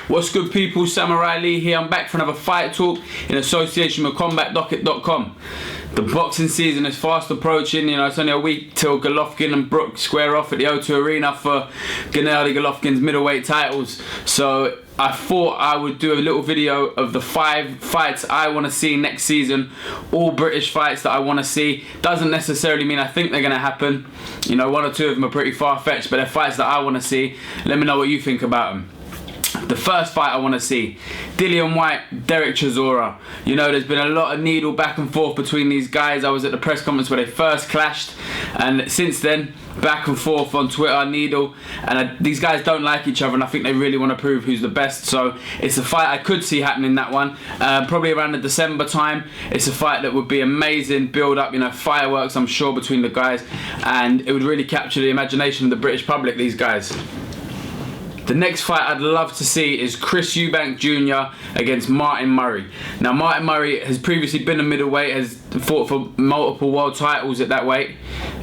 What's good, people? Samurai Lee here. I'm back for another fight talk in association with CombatDocket.com. The boxing season is fast approaching. It's only a week till Golovkin and Brook square off at the O2 Arena for Gennady Golovkin's middleweight titles. So I thought I would do a little video of the 5 fights I want to see next season. All British fights that I want to see. Doesn't necessarily mean I think they're going to happen. One or two of them are pretty far-fetched, but they're fights that I want to see. Let me know what you think about them. The first fight I want to see, Dillian Whyte, Derek Chisora. There's been a lot of needle back and forth between these guys. I was at the press conference where they first clashed, and since then, back and forth on Twitter, needle, and these guys don't like each other, and I think they really want to prove who's the best. So it's a fight I could see happening, that one, probably around the December time. It's a fight that would be amazing, build up, fireworks, I'm sure, between the guys, and it would really capture the imagination of the British public, these guys. The next fight I'd love to see is Chris Eubank Jr. against Martin Murray. Now, Martin Murray has previously been a middleweight, has fought for multiple world titles at that weight,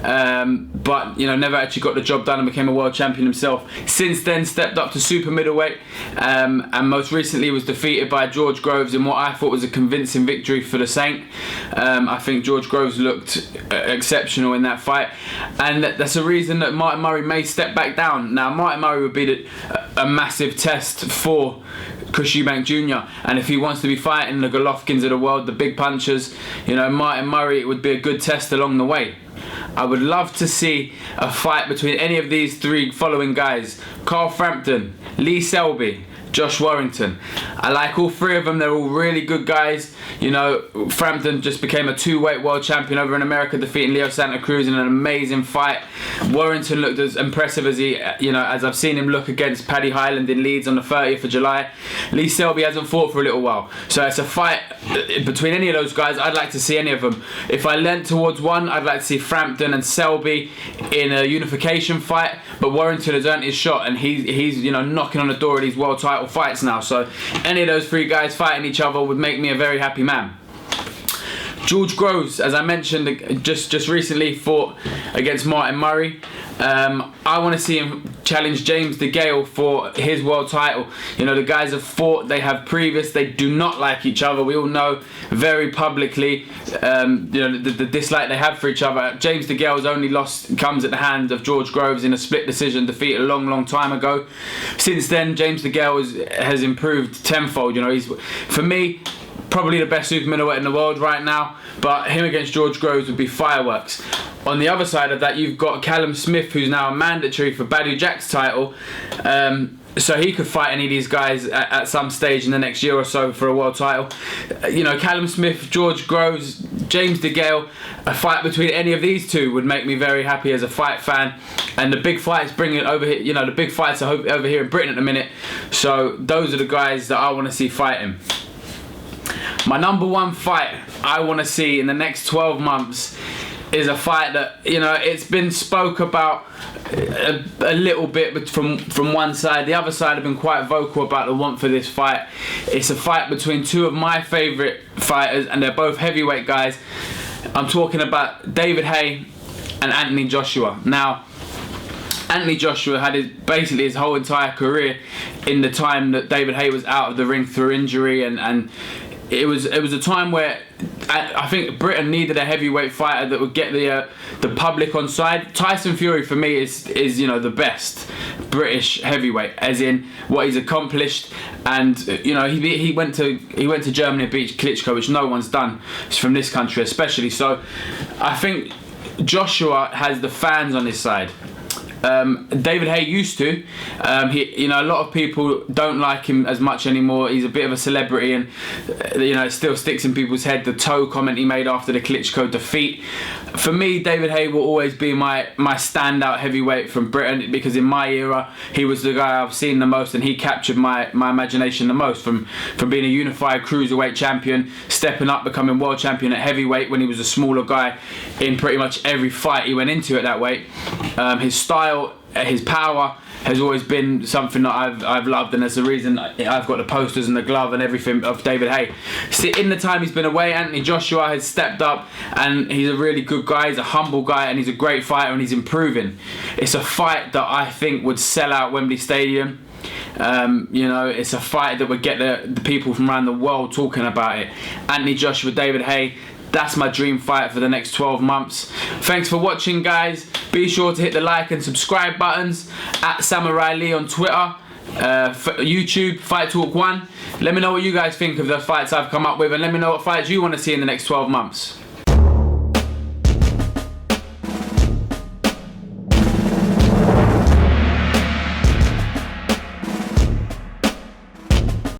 but never actually got the job done and became a world champion himself. Since then, stepped up to super middleweight, and most recently was defeated by George Grosz in what I thought was a convincing victory for the Saint. I think George Grosz looked exceptional in that fight, and that's a reason that Martin Murray may step back down. Now, Martin Murray would be a massive test for Chris Eubank Jr. and if he wants to be fighting the Golovkins of the world, the big punchers, Martin Murray, it would be a good test along the way. I would love to see a fight between any of these 3 following guys: Carl Frampton, Lee Selby, Josh Warrington. I like all 3 of them. They're all really good guys. Frampton just became a 2-weight world champion over in America, defeating Leo Santa Cruz in an amazing fight. Warrington looked as impressive as as I've seen him look against Paddy Highland in Leeds on the 30th of July. Lee Selby hasn't fought for a little while. So it's a fight between any of those guys. I'd like to see any of them. If I leant towards one, I'd like to see Frampton and Selby in a unification fight. But Warrington has earned his shot, and he's knocking on the door of these world title fights now. So any of those 3 guys fighting each other would make me a very happy man. George Grosz, as I mentioned, just recently fought against Martin Murray. I want to see him challenge James DeGale for his world title. The guys have fought, they have previous, they do not like each other. We all know very publicly the dislike they have for each other. James DeGale's only loss comes at the hands of George Grosz in a split decision defeat a long time ago. Since then, James DeGale has improved tenfold. He's, for me, probably the best super middleweight in the world right now, but him against George Grosz would be fireworks. On the other side of that, you've got Callum Smith, who's now a mandatory for Badou Jack's title, so he could fight any of these guys at some stage in the next year or so for a world title. Callum Smith, George Grosz, James DeGale, a fight between any of these 2 would make me very happy as a fight fan. And the big fights bring it over here. The big fights are over here in Britain at the minute. So those are the guys that I want to see fighting. My number 1 fight I want to see in the next 12 months is a fight that, it's been spoke about a little bit from one side. The other side have been quite vocal about the want for this fight. It's a fight between 2 of my favourite fighters, and they're both heavyweight guys. I'm talking about David Haye and Anthony Joshua. Now, Anthony Joshua had basically his whole entire career in the time that David Haye was out of the ring through injury, and it was a time where I think Britain needed a heavyweight fighter that would get the public on side. Tyson Fury for me is the best British heavyweight, as in what he's accomplished, and he went to Germany and beat Klitschko, which no one's done from this country especially. So I think Joshua has the fans on his side. David Haye used to. A lot of people don't like him as much anymore. He's a bit of a celebrity, and it still sticks in people's head. The toe comment he made after the Klitschko defeat. For me, David Haye will always be my standout heavyweight from Britain, because in my era, he was the guy I've seen the most, and he captured my imagination the most. From being a unified cruiserweight champion, stepping up, becoming world champion at heavyweight when he was a smaller guy in pretty much every fight he went into at that weight. His style, his power has always been something that I've loved, and that's the reason I've got the posters and the glove and everything of David Haye. See, in the time he's been away, Anthony Joshua has stepped up, and he's a really good guy, he's a humble guy, and he's a great fighter, and he's improving. It's a fight that I think would sell out Wembley Stadium, You know, it's a fight that would get the people from around the world talking about it. Anthony Joshua, David Haye. That's my dream fight for the next 12 months. Thanks for watching, guys. Be sure to hit the like and subscribe buttons. At Samurai Lee on Twitter. YouTube, Fight Talk 1. Let me know what you guys think of the fights I've come up with, and let me know what fights you want to see in the next 12 months.